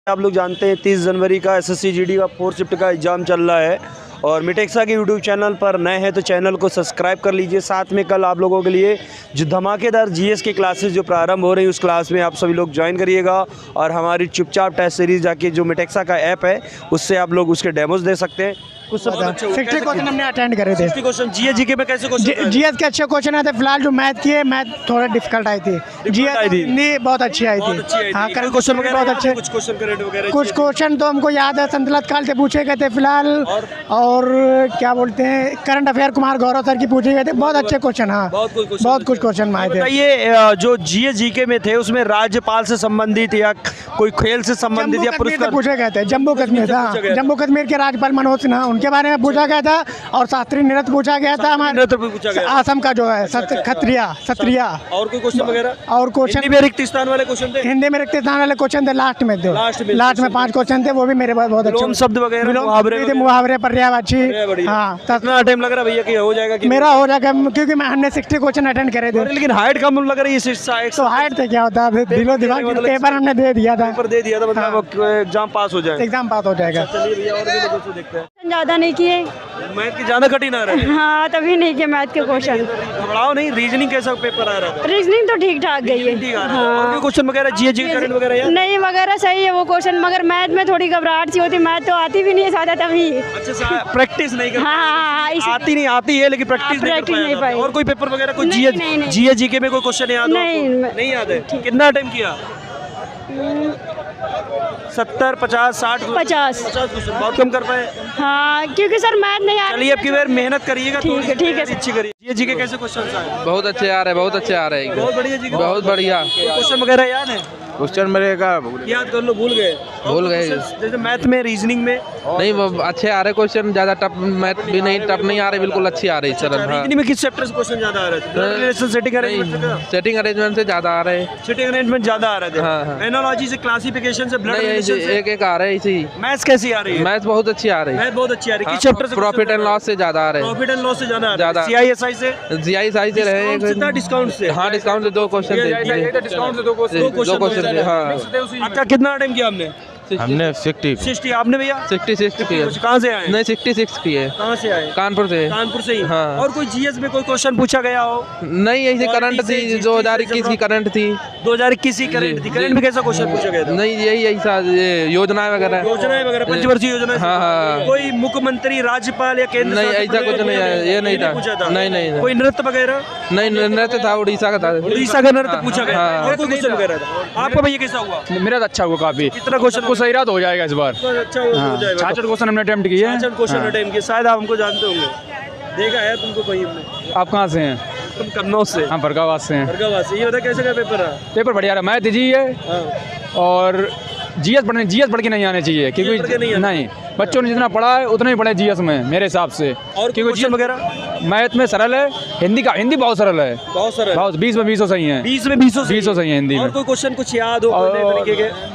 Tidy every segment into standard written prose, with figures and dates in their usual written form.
आप लोग जानते हैं 30 जनवरी का एसएससी जीडी का 4th शिफ्ट का एग्ज़ाम चल रहा है और मिटेक्सा के यूट्यूब चैनल पर नए हैं तो चैनल को सब्सक्राइब कर लीजिए। साथ में कल आप लोगों के लिए जो धमाकेदार जीएस की क्लासेस जो प्रारंभ हो रही है उस क्लास में आप सभी लोग ज्वाइन करिएगा और हमारी चुपचाप टेस्ट सीरीज़ जाके जो मिटेक्सा का ऐप है उससे आप लोग उसके डेमोज दे सकते हैं। कुछ सब 60 क्वेश्चन हमने अटेंड करे थे। 60 क्वेश्चन जीके में कैसे क्वेश्चन? जीएस के अच्छे क्वेश्चन आए थे। फिलहाल जो मैथ की है, मैथ थोड़ा डिफिकल्ट आई थी। जीएस हिंदी बहुत अच्छी आई थी। हाँ, क्वेश्चन वगैरह बहुत अच्छे। कुछ क्वेश्चन करेक्ट वगैरह कुछ क्वेश्चन तो हमको याद है, संतलत काल से पूछे गए थे फिलहाल। और क्या बोलते हैं, current affair Kumar Gaurav sir की पूछे गए थे। बहुत अच्छे क्वेश्चन। हाँ, बहुत कुछ क्वेश्चन आए थे। ये जो जीके में थे उसमें राज्यपाल से संबंधित या कोई खेल से संबंधित या पुरस्कार पूछे गए थे। जम्मू कश्मीर था, जम्मू कश्मीर के राज्यपाल मनोज सिन्हा उनके बारे में पूछा गया था और शास्त्रीय नृत्य पूछा गया था। हमारे आसम का जो है क्षत्रिया। और कोई क्वेश्चन वगैरह? और क्वेश्चन हिंदी में रिक्त स्थान वाले क्वेश्चन थे। हिंदी में रिक्त स्थान वाले क्वेश्चन थे लास्ट में। लास्ट में 5 क्वेश्चन थे, वो भी मेरे पास बहुत अच्छे शब्द वगैरह मुहावरे पर्यायवाची। हाँ, कितना टाइम लग रहा है भैया कि हो जाएगा? मेरा हो जाएगा क्योंकि हमने 60 क्वेश्चन अटेंड करे थे। लेकिन हाइट कम लग रही है। तो हाइट से क्या होता है, दिलो दिमाग पेपर हमने दे दिया था। मतलब एग्जाम पास हो जाएगा। एग्जाम पास हो जाएगा। चलिए भैया और भी लोगों से देखते हैं। ज़्यादा नहीं किए। मैथ की ज़्यादा कठिन आ रहा है। हाँ, तभी नहीं किए मैथ के क्वेश्चन। घबराओ नहीं, रीजनिंग कैसा पेपर आ रहा है? रीजनिंग तो ठीक ठाक गई है। हाँ। क्वेश्चन वगैरह जीके करंट वगैरह नहीं वगैरह सही है वो क्वेश्चन, मगर मैथ में थोड़ी घबराहट सी होती। मैथ तो आती भी नहीं है ज़्यादा तभी। अच्छा, प्रैक्टिस नहीं कर? हाँ, आती है लेकिन प्रैक्टिस नहीं पाई। और कोई पेपर वगैरह कोई जीके में कोई क्वेश्चन याद हो? नहीं याद है। कितना टाइम किया? 70, 50, 60, 50 क्वेश्चन बहुत कम कर पाए। हाँ, क्योंकि सर मैथ नहीं आ। चलिए अब की बार मेहनत करिएगा। ठीक है अच्छी करिए। जीके कैसे क्वेश्चन आए? बहुत अच्छे आ रहे हैं, बहुत अच्छे आ रहे हैं। बहुत बढ़िया जीके। बहुत बढ़िया। क्वेश्चन वगैरह याद है? क्वेश्चन मेरे का याद कर लो, भूल गए। जैसे मैथ में, रीजनिंग में नहीं, वो अच्छे आ रहे क्वेश्चन। ज्यादा टफ मैथ भी नहीं, टफ नहीं आ रहे, बिल्कुल अच्छी आ रही है। रीजनिंग में किस चैप्टर से क्वेश्चन ज्यादा आ रहे थे? सेटिंग अरेंजमेंट से ज्यादा आ रहे हैं। सेटिंग अरेंजमेंट ज्यादा आ रहे थे। हाँ। एनालॉजी से, क्लासिफिकेशन से, ब्लड रिलेशन से एक आ रहे हैं। मैथ्स कैसी आ रही है? मैथ बहुत अच्छी आ रही है। मैथ बहुत अच्छी आ रही है। किस हाँ, चैप्टर से? प्रॉफिट एंड लॉस से ज्यादा आ रहे हैं। प्रॉफिट एंड लॉस से ज्यादा ज्यादा। सीआईएसआई से? जीआईएसआई से रहे हैं। डिस्काउंट से? हाँ, डिस्काउंट से 2 क्वेश्चन थे। डिस्काउंट से 2 क्वेश्चन। हाँ। आपका कितना अटेम्प्ट किया हमने? हमने 60। आपने भैया 66 किए। कहाँ से आए? नहीं, 66 किए। कहाँ से आए? कानपुर से। कानपुर से ही। हाँ। और कोई जीएस में कोई क्वेश्चन पूछा गया हो? नहीं, ऐसे करंट थी, 2021 की करंट थी। 2021 की करंट थी। करंट में कैसा क्वेश्चन पूछा गया था? नहीं, यही ऐसा योजनाएं वगैरह पंचवर्षीय योजना। हाँ। कोई मुख्यमंत्री, राज्यपाल या केंद्र? नहीं, ऐसा कुछ नहीं है, ये नहीं था। नहीं। कोई नृत्य वगैरह? नहीं, नृत्य था, उड़ीसा का था। उड़ीसा का नृत्य पूछा गया। हाँ। और कोई क्वेश्चन वगैरह था? आपका भैया कैसा हुआ? मेरा तो अच्छा हुआ काफी। कितना क्वेश्चन को सही रहा तो हो जाएगा इस बार। अच्छा हो जाएगा। 66 क्वेश्चन हमने अटेम्प्ट किए। 66 क्वेश्चन अटेम्प्ट किए। शायद आप हमको जानते होंगे, देखा है तुमको कहीं हमने। आप कहाँ से हैं? तुम कन्नौज से? हाँ, बरगाबाद से हैं। बरगाबाद से। ये बता कैसे का पेपर रहा? पेपर बढ़िया रहा। मैथ जी है और जीएस पढ़ के नहीं आने चाहिए क्योंकि नहीं, बच्चों ने जितना पढ़ा है उतना ही पढ़े जीएस में मेरे हिसाब से। और क्योंकि क्वेश्चन वगैरह मैथ में सरल है, हिंदी बहुत सरल है। बहुत सरल। 20 में 20 सही है। 20 में 20 सही है हिंदी में। और कोई क्वेश्चन कुछ याद हो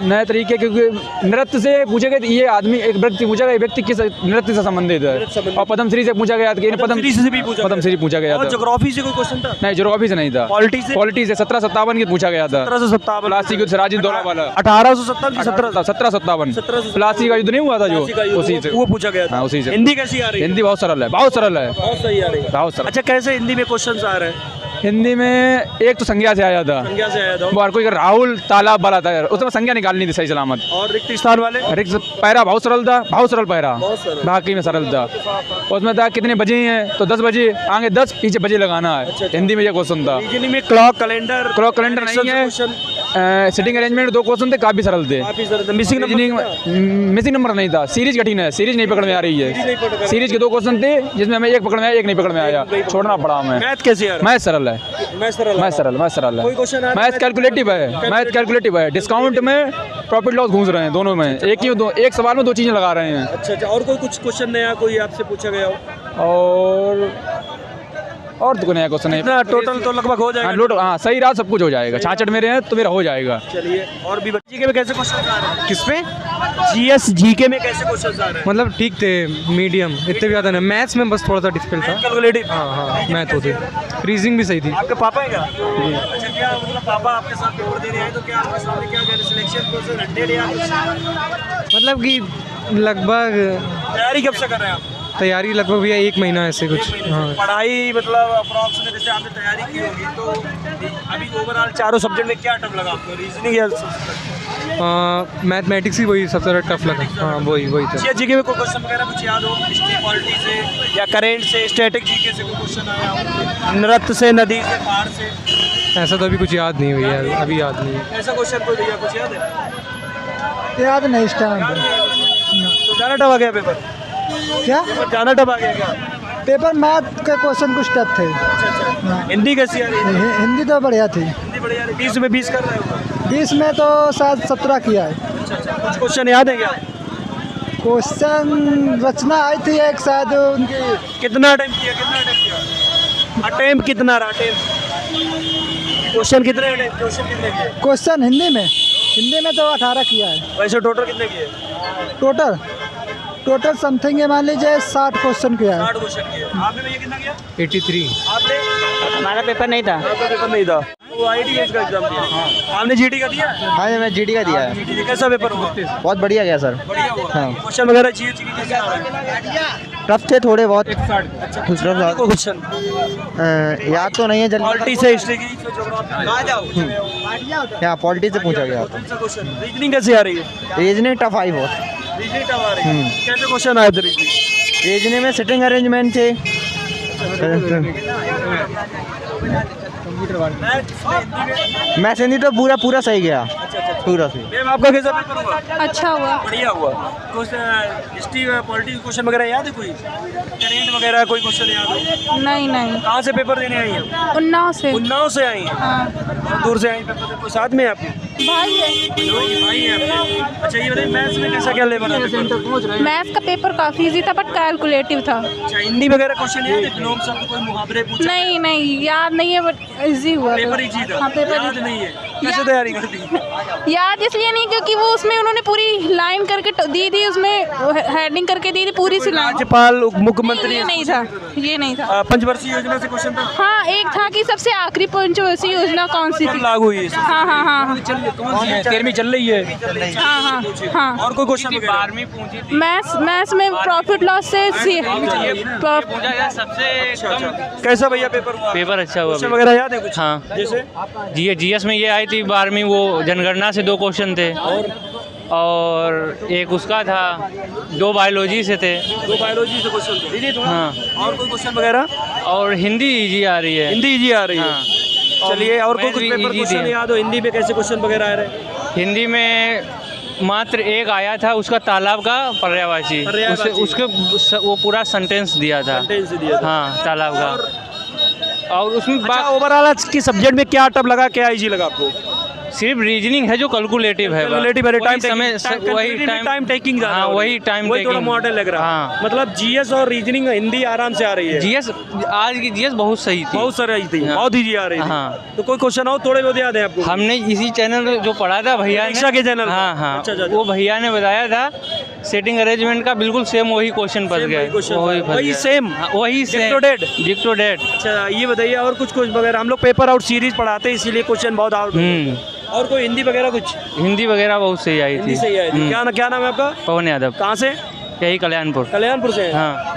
नए तरीके? क्योंकि नृत्य से पूछे गए ये आदमी, एक व्यक्ति पूछा गया, व्यक्ति किस नृत्य से संबंधित है। और पद्मश्री से पूछा गया, पद्मश्री पूछा गया था। ज्योग्राफी से कोई क्वेश्चन था? नहीं, ज्योग्राफी से नहीं था। पॉलिटी से 1757 की पूछा गया था। 1757 प्लासी राजेंद्र दौला वाला। 1870 की 1757 प्लासी का युद्ध नहीं हुआ था जो, उसी से वो पूछा गया था। हाँ, उसी से। हिंदी कैसी आ रही है? हिंदी बहुत सरल है, बहुत सरल है, बहुत सही आ रही है, बहुत सरल। अच्छा, कैसे हिंदी में क्वेश्चंस आ रहे हैं? हिंदी में एक तो संज्ञा से आया था। संज्ञा से आया था। वो कोई राहुल तालाब वाला था, उसमें संज्ञा निकालनी थी सही सलामत। और रिक्त स्थान वाले? रिक्त पैरा बहुत सरल था, बहुत सरल पैरा, बहुत सरल। बाकी में सरल था। उसमें था कितने बजे हैं तो 10 बजे, आगे 10 पीछे बजे लगाना है। अच्छा। हिंदी में ये क्वेश्चन था। हिंदी में क्लॉक कैलेंडर नहीं है। सिटिंग अरेंजमेंट 2 क्वेश्चन थे, काफी सरल थे। मिसिंग नंबर नहीं था। सीरीज कठिन है, सीरीज नहीं पकड़ में आ रही है। सीरीज के 2 क्वेश्चन थे जिसमें हमें एक पकड़ में आया, एक नहीं पकड़ में आया, छोड़ना पड़ा हमें। मैथ कैसे आ रहा है? मैथ सरल है, मैथ सरल है। मैथ कैलकुलेटिव है। डिस्काउंट में प्रॉफिट लॉस घूस रहे हैं दोनों में। एक सवाल में 2 चीजें लगा रहे हैं। अच्छा। और कोई कुछ क्वेश्चन नया कोई आपसे पूछा गया हो? और तो कोई नया क्वेश्चन नहीं। टोटल तो लगभग हो जाएगा। हाँ, सही रहा, सब कुछ हो जाएगा। 66 मेरे हैं तो मेरा हो जाएगा। चलिए, और भी जीके में कैसे क्वेश्चन आ रहे हैं? किस पे? जीएस जीके में कैसे क्वेश्चन आ रहे हैं? मतलब ठीक थे, मीडियम, इतने भी ज़्यादा नहीं। मैथ्स में बस थोड़ा सा डिफिकल्ट था। कैलकुलेटिव? हाँ, मैथ होती। रीजनिंग भी सही थी। आपके पापा है क्या? अच्छा, क्या मतलब पापा आपके साथ पेपर दे रहे हैं तो क्या आपके सामने क्या कह रहे सिलेक्शन क्वेश्चन 100 या मतलब कि लगभग तैयारी कब से कर रहे हैं आप? तैयारी लगभग भैया 1 महीना ऐसे कुछ। हाँ पढ़ाई मतलब अप्रॉक्सीमेट जैसे आपने तैयारी की होगी तो अभी ओवरऑल चारों सब्जेक्ट में क्या टफ लगा आपको? रीजनिंग या मैथमेटिक्स ही वही सबसे ज़्यादा टफ लगा। हाँ वही था। जीके में कोई क्वेश्चन वगैरह कुछ याद हो? हिस्ट्री पॉलिटी से या करेंट से, स्टैटिक जीके से कोई क्वेश्चन आया हो? नृत्य से, नदी से, पहाड़ से? ऐसा तो अभी कुछ याद नहीं भैया, अभी याद नहीं है। ऐसा क्वेश्चन कोई भैया कुछ याद है? याद नहीं इस टाइम तो जाना टफ आ गया पेपर? क्या जाना टफ आ गया क्या? पेपर मैथ के क्वेश्चन कुछ टफ थे। हिंदी कैसी आ रही है? हिंदी तो बढ़िया थी। हिंदी बढ़िया रही। 20 में 20 कर रहे हो? 20 में तो शायद 17 किया है। कुछ क्वेश्चन याद है क्या? क्वेश्चन रचना आई थी एक शायद उनकी। कितना अटेम्प्ट किया? अटेम्प्ट कितना रहा? क्वेश्चन कितने किए? क्वेश्चन हिंदी में तो 18 किया है। वैसे टोटल कितने किए? टोटल समथिंग ये मान लीजिए 60 क्वेश्चन किया है। 60 क्वेश्चन किए। आपने भैया कितना किया? 83। आपने? हमारा पेपर नहीं था। आपका पेपर नहीं था। वो आईटी का एग्जाम दिया। आपने जीडी का दिया? हाँ मैं जीडी का दिया है। जीडी कैसा पेपर हुआ? बहुत बढ़िया गया सर। बढ़िया हुआ। हाँ। क्वेश्चन वगैरह चाहिए कैसे आ रहे हैं? टफ थे थोड़े बहुत। क्वेश्चन याद तो नहीं है जल्दी। पॉलिटी से, हिस्ट्री की, ज्योग्राफी। यहाँ पॉलिटिक्स से पूछा गया था। क्वेश्चन रीजनिंग कैसे आ रही है? रीजनिंग टफ आई बहुत। रीजनिंग टफ आ रही है। कैसे क्वेश्चन आए थे रीजनिंग? रीजनिंग में सिटिंग अरेंजमेंट थे। मैथ्स हिंदी तो पूरा सही गया। पूरा सही। मैम आपका कैसा पेपर हुआ? अच्छा हुआ। बढ़िया हुआ। कुछ हिस्ट्री पॉलिटिक्स क्वेश्चन वगैरह याद है? कोई करेंट वगैरह कोई क्वेश्चन याद हो? नहीं कहाँ से पेपर देने आई हैं? उन्नाव से। उन्नाव से आई हैं? हाँ बहुत दूर से आई पेपर देने। कोई साथ में है आपके? भाई है। भाई है आपके? अच्छा ये बताइए मैथ्स में कैसा क्या लेवल है? मैथ्स का पेपर काफ़ी इजी था बट कैलकुलेटिव था। अच्छा हिंदी वगैरह क्वेश्चन याद है? विलोम शब्द कोई मुहावरे पूछे? नहीं याद नहीं है बट इजी हुआ। पेपर इजी था। हाँ पेपर याद नहीं है? कैसे तैयारी करती? याद इसलिए नहीं क्योंकि वो उसमें उन्होंने पूरी लाइन करके दी थी, उसमें हेडिंग करके दी थी पूरी सी लाइन। राज्यपाल, मुख्यमंत्री? ये नहीं था। पंचवर्षीय योजना से क्वेश्चन था? हाँ एक था कि सबसे आखिरी पंचवर्षीय योजना कौन सी थी? लागू हुई है? हाँ 13वीं चल रही है। हाँ और कोई क्वेश्चन? 12वीं पूछी थी। मैथ्स में प्रॉफिट लॉस से कैसा भैया पेपर हुआ? पेपर अच्छा हुआ क्वेश्चन वगैरह याद है कुछ? हाँ जैसे जीएस में ये आई थी 12वीं, वो जनगणना से 2 क्वेश्चन थे और एक उसका था, 2 बायोलॉजी से थे। 2 बायोलॉजी से क्वेश्चन थे। हाँ और कोई क्वेश्चन वगैरह? और हिंदी इजी आ रही है। हिंदी इजी आ रही है। हाँ। चलिए और कोई मैथ कुछ भी पेपर easy क्वेश्चन थे। याद हो? हिंदी में कैसे क्वेश्चन वगैरह आ रहे हैं? हिंदी में मात्र एक आया था, उसका तालाब का पर्यायवाची। उसके वो पूरा सेंटेंस दिया था। सेंटेंस दिया था। हाँ तालाब का। और उसमें ओवरऑल आज की सब्जेक्ट में क्या टफ लगा, क्या इजी लगा आपको? सिर्फ रीजनिंग है जो कैलकुलेटिव है। कैलकुलेटिव है, वही टाइम टेकिंग ज़्यादा हाँ हो रही वही है। टाइम वही थोड़ा टेकिंग। मॉडल लग रहा है। हाँ। मतलब जीएस और रीजनिंग हिंदी आराम से आ रही है। जीएस आज की जीएस बहुत सही थी। बहुत सारी थी। हाँ। बहुत इजी आ रही थी। हाँ। तो कोई क्वेश्चन हो थोड़े बहुत याद है आपको? हमने इसी चैनल जो पढ़ा था भैया परीक्षा के चैनल पर? हाँ हाँ अच्छा। वो भैया ने बताया था सेटिंग अरेंजमेंट का बिल्कुल सेम वही क्वेश्चन फंस गया। वही सेम? वही Dicto date? डिक्टो डेट। अच्छा ये बताइए और कुछ वगैरह? हम लोग पेपर आउट सीरीज पढ़ाते हैं इसीलिए क्वेश्चन बहुत आउट। और कोई हिंदी वगैरह कुछ? हिंदी वगैरह बहुत सही आई थी। हिंदी सही आई थी। क्या नाम है आपका? पवन यादव। कहाँ से? यही कल्याणपुर। कल्याणपुर से? हाँ।